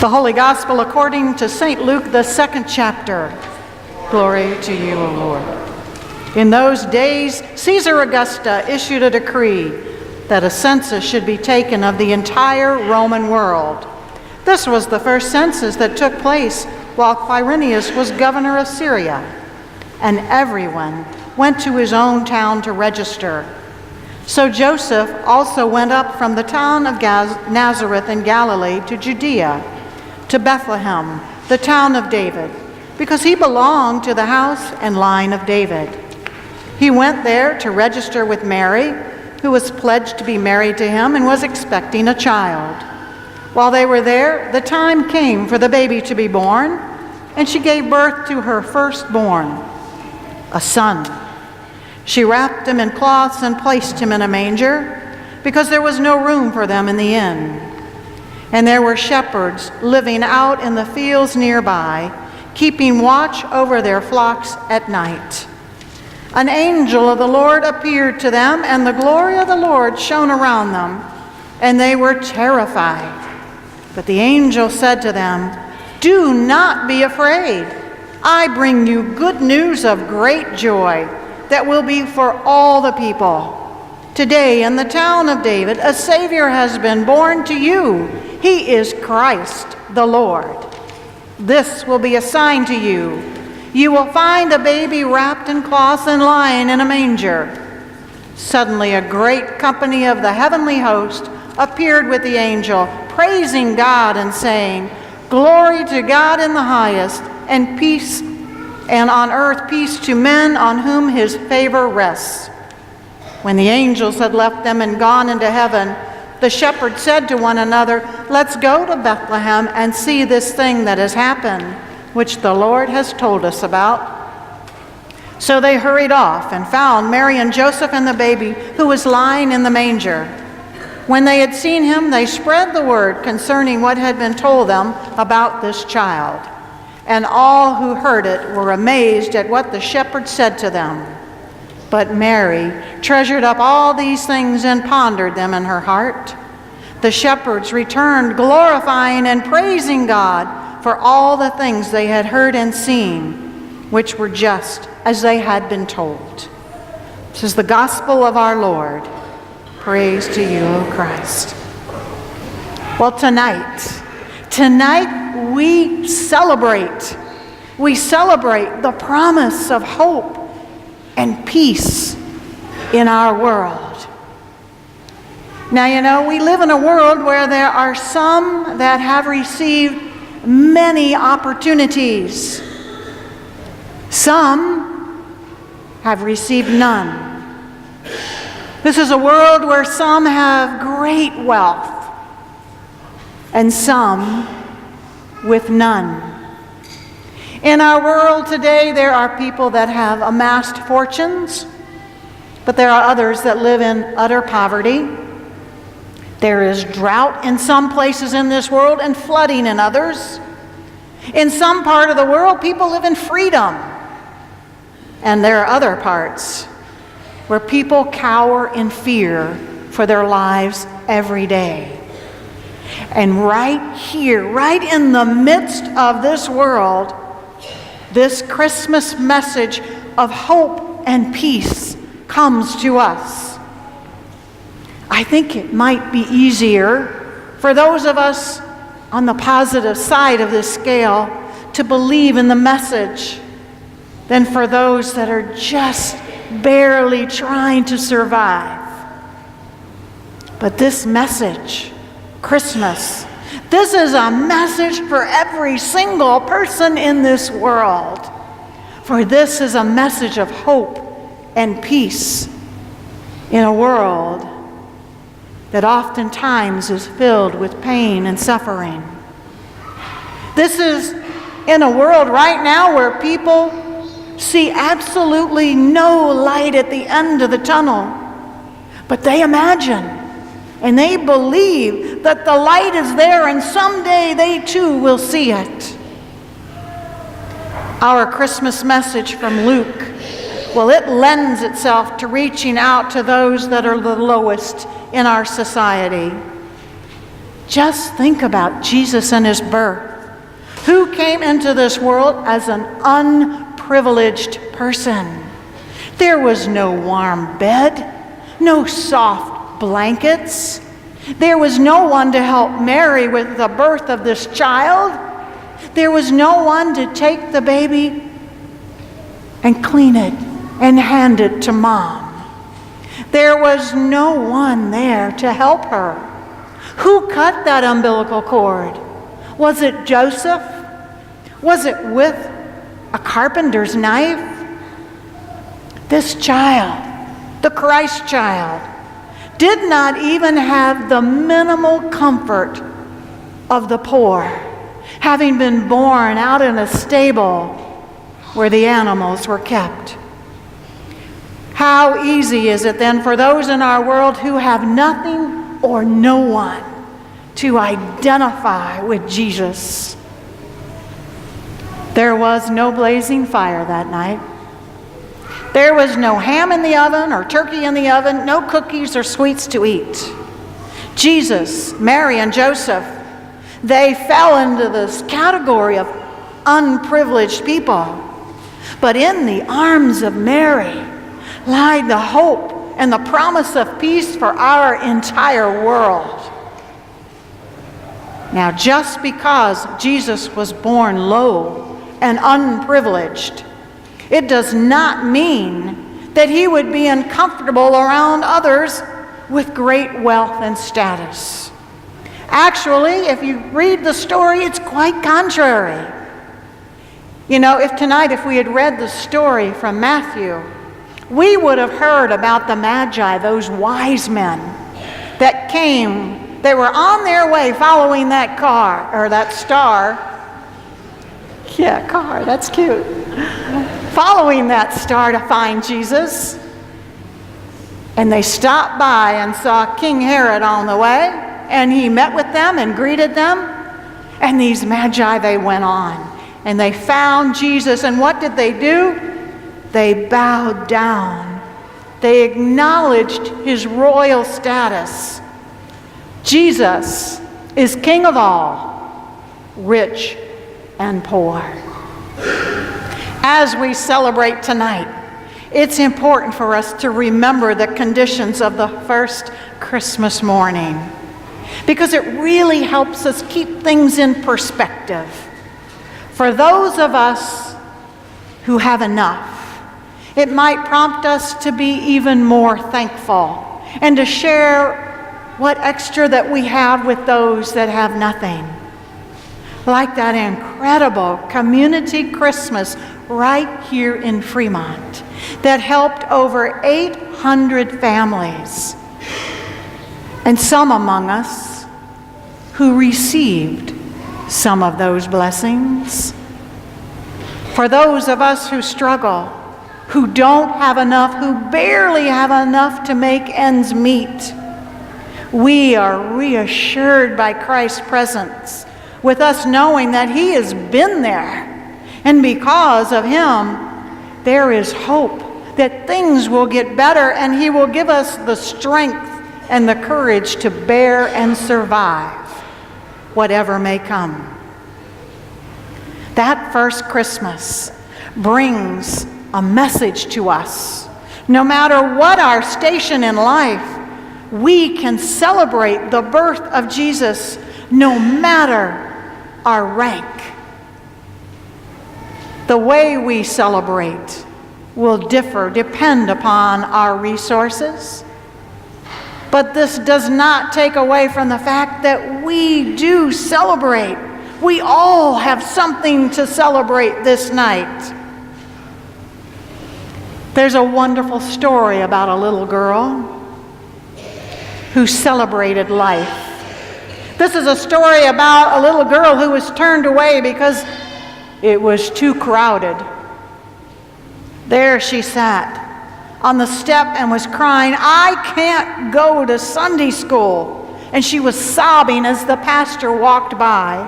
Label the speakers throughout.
Speaker 1: The Holy Gospel according to St. Luke, the 2nd chapter. Glory to you, O Lord. In those days, Caesar Augusta issued a decree that a census should be taken of the entire Roman world. This was the first census that took place while Quirinius was governor of Syria, and everyone went to his own town to register. So Joseph also went up from the town of Nazareth in Galilee to Judea, to Bethlehem, the town of David, because he belonged to the house and line of David. He went there to register with Mary, who was pledged to be married to him and was expecting a child. While they were there, the time came for the baby to be born, and she gave birth to her firstborn, a son. She wrapped him in cloths and placed him in a manger, because there was no room for them in the inn. And there were shepherds living out in the fields nearby, keeping watch over their flocks at night. An angel of the Lord appeared to them, and the glory of the Lord shone around them, and they were terrified. But the angel said to them, "Do not be afraid. I bring you good news of great joy that will be for all the people. Today in the town of David, a Savior has been born to you. He is Christ the Lord. This will be a sign to you. You will find a baby wrapped in cloths and lying in a manger." Suddenly a great company of the heavenly host appeared with the angel, praising God and saying, "Glory to God in the highest, and peace, and on earth peace to men on whom his favor rests." When the angels had left them and gone into heaven, the shepherds said to one another, "Let's go to Bethlehem and see this thing that has happened, which the Lord has told us about." So they hurried off and found Mary and Joseph and the baby who was lying in the manger. When they had seen him, they spread the word concerning what had been told them about this child. And all who heard it were amazed at what the shepherds said to them. But Mary treasured up all these things and pondered them in her heart. The shepherds returned, glorifying and praising God for all the things they had heard and seen, which were just as they had been told. This is the gospel of our Lord. Praise to you, O Christ. Well, tonight we celebrate. We celebrate the promise of hope and peace in our world. Now, you know, we live in a world where there are some that have received many opportunities. Some have received none. This is a world where some have great wealth and some with none. In our world today, there are people that have amassed fortunes, but there are others that live in utter poverty. There is drought in some places in this world and flooding in others. In some part of the world, people live in freedom. And there are other parts where people cower in fear for their lives every day. And right here, right in the midst of this world, this Christmas message of hope and peace comes to us. I think it might be easier for those of us on the positive side of this scale to believe in the message than for those that are just barely trying to survive. But this message, Christmas, this is a message for every single person in this world. For this is a message of hope and peace in a world that oftentimes is filled with pain and suffering. This is in a world right now where people see absolutely no light at the end of the tunnel, but they imagine and they believe that the light is there and someday they too will see it. Our Christmas message from Luke, well, it lends itself to reaching out to those that are the lowest in our society. Just think about Jesus and his birth. Who came into this world as an unprivileged person? There was no warm bed, no soft blankets. There was no one to help Mary with the birth of this child. There was no one to take the baby and clean it and hand it to Mom. There was no one there to help her. Who cut that umbilical cord? Was it Joseph? Was it with a carpenter's knife? This child, the Christ child, did not even have the minimal comfort of the poor, having been born out in a stable where the animals were kept. How easy is it then for those in our world who have nothing or no one to identify with Jesus? There was no blazing fire that night. There was no ham in the oven or turkey in the oven, no cookies or sweets to eat. Jesus, Mary, and Joseph, they fell into this category of unprivileged people. But in the arms of Mary lied the hope and the promise of peace for our entire world. Now, just because Jesus was born low and unprivileged, it does not mean that he would be uncomfortable around others with great wealth and status. Actually, if you read the story, it's quite contrary. You know, if we had read the story from Matthew, we would have heard about the Magi, those wise men that came. They were on their way following that star. Yeah, car, that's cute. Following that star to find Jesus. And they stopped by and saw King Herod on the way, and he met with them and greeted them. And these Magi, they went on, and they found Jesus. And what did they do? They bowed down. They acknowledged his royal status. Jesus is King of all, rich and poor. As we celebrate tonight, it's important for us to remember the conditions of the first Christmas morning, because it really helps us keep things in perspective. For those of us who have enough, it might prompt us to be even more thankful and to share what extra that we have with those that have nothing. Like that incredible community Christmas right here in Fremont that helped over 800 families, and some among us who received some of those blessings. For those of us who struggle, who don't have enough, who barely have enough to make ends meet, we are reassured by Christ's presence, with us knowing that he has been there. And because of him, there is hope that things will get better, and he will give us the strength and the courage to bear and survive whatever may come. That first Christmas brings a message to us. No matter what our station in life, we can celebrate the birth of Jesus no matter our rank. The way we celebrate will depend upon our resources. But this does not take away from the fact that we do celebrate. We all have something to celebrate this night. There's a wonderful story about a little girl who celebrated life. This is a story about a little girl who was turned away because it was too crowded. There she sat on the step and was crying, "I can't go to Sunday school." And she was sobbing as the pastor walked by.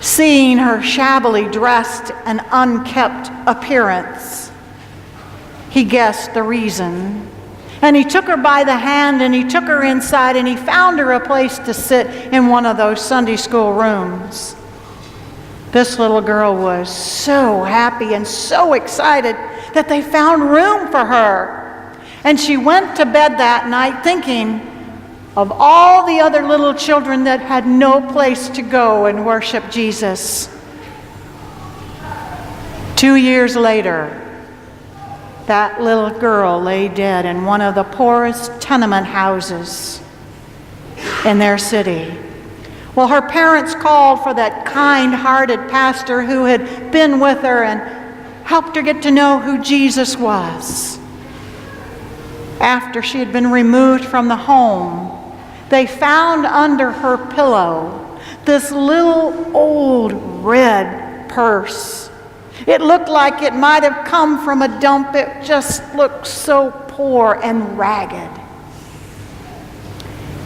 Speaker 1: Seeing her shabbily dressed and unkempt appearance, he guessed the reason. And he took her by the hand and he took her inside and he found her a place to sit in one of those Sunday school rooms. This little girl was so happy and so excited that they found room for her. And she went to bed that night thinking of all the other little children that had no place to go and worship Jesus. 2 years later, that little girl lay dead in one of the poorest tenement houses in their city. Well, her parents called for that kind-hearted pastor who had been with her and helped her get to know who Jesus was. After she had been removed from the home, they found under her pillow this little old red purse. It looked like it might have come from a dump. It just looked so poor and ragged.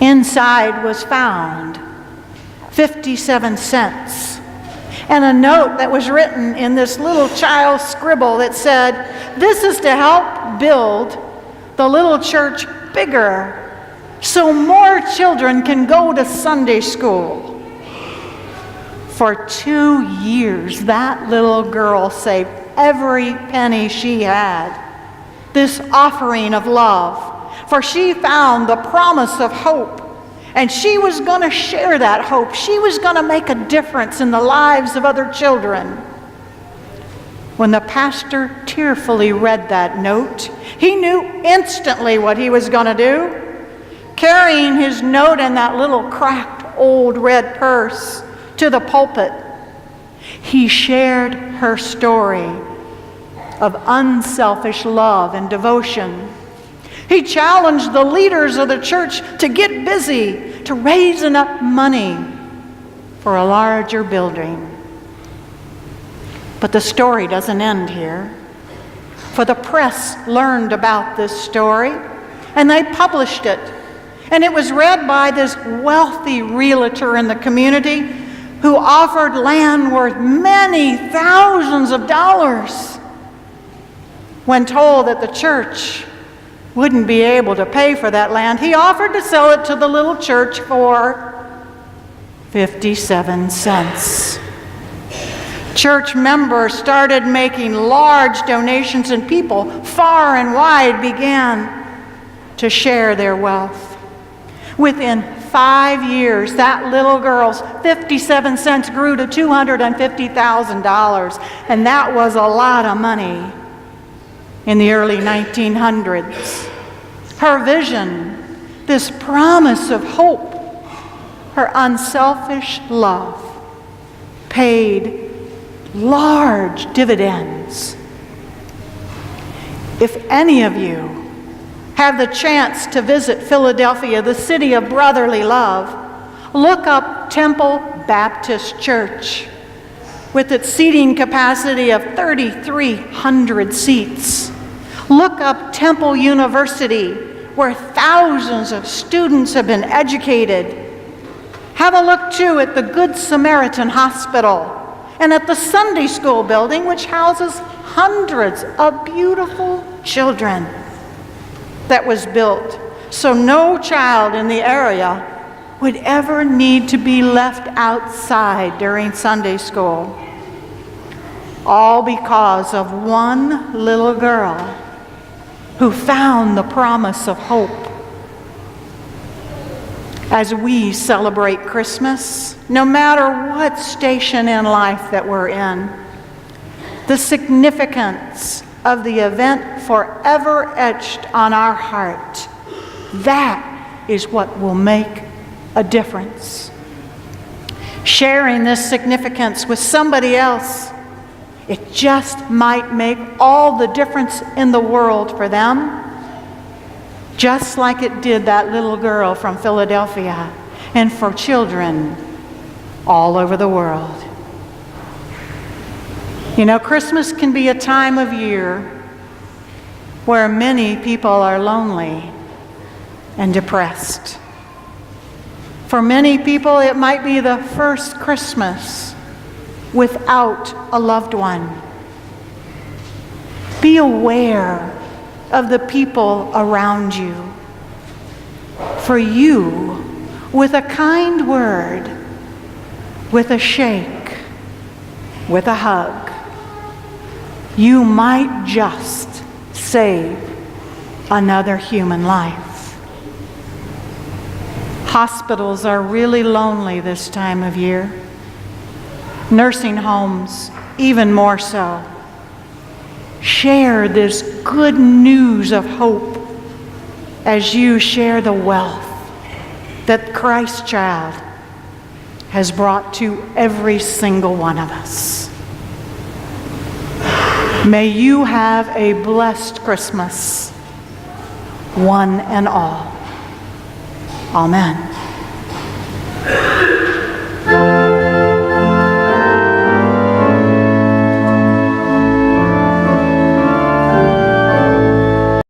Speaker 1: Inside was found 57 cents and a note that was written in this little child's scribble that said, "This is to help build the little church bigger so more children can go to Sunday school." For 2 years, that little girl saved every penny she had, this offering of love, for she found the promise of hope, and she was going to share that hope. She was going to make a difference in the lives of other children. When the pastor tearfully read that note, he knew instantly what he was going to do. Carrying his note in that little cracked old red purse to the pulpit, he shared her story of unselfish love and devotion. He challenged the leaders of the church to get busy to raise enough money for a larger building. But the story doesn't end here, for the press learned about this story and they published it. And it was read by this wealthy realtor in the community who offered land worth many thousands of dollars. When told that the church wouldn't be able to pay for that land, he offered to sell it to the little church for 57 cents. Church members started making large donations, and people far and wide began to share their wealth. Within 5 years, that little girl's 57 cents grew to $250,000, and that was a lot of money in the early 1900s. Her vision, this promise of hope, her unselfish love, paid large dividends. If any of you have the chance to visit Philadelphia, the city of brotherly love, look up Temple Baptist Church with its seating capacity of 3,300 seats. Look up Temple University, where thousands of students have been educated. Have a look too at the Good Samaritan Hospital and at the Sunday School building, which houses hundreds of beautiful children, that was built so no child in the area would ever need to be left outside during Sunday school. All because of one little girl who found the promise of hope. As we celebrate Christmas, no matter what station in life that we're in, the significance of the event forever etched on our heart, that is what will make a difference. Sharing this significance with somebody else, it just might make all the difference in the world for them, just like it did that little girl from Philadelphia and for children all over the world. You know, Christmas can be a time of year where many people are lonely and depressed. For many people, it might be the first Christmas without a loved one. Be aware of the people around you. For you, with a kind word, with a shake, with a hug, you might just save another human life. Hospitals are really lonely this time of year. Nursing homes, even more so. Share this good news of hope as you share the wealth that Christ child has brought to every single one of us. May you have a blessed Christmas, one and all. Amen.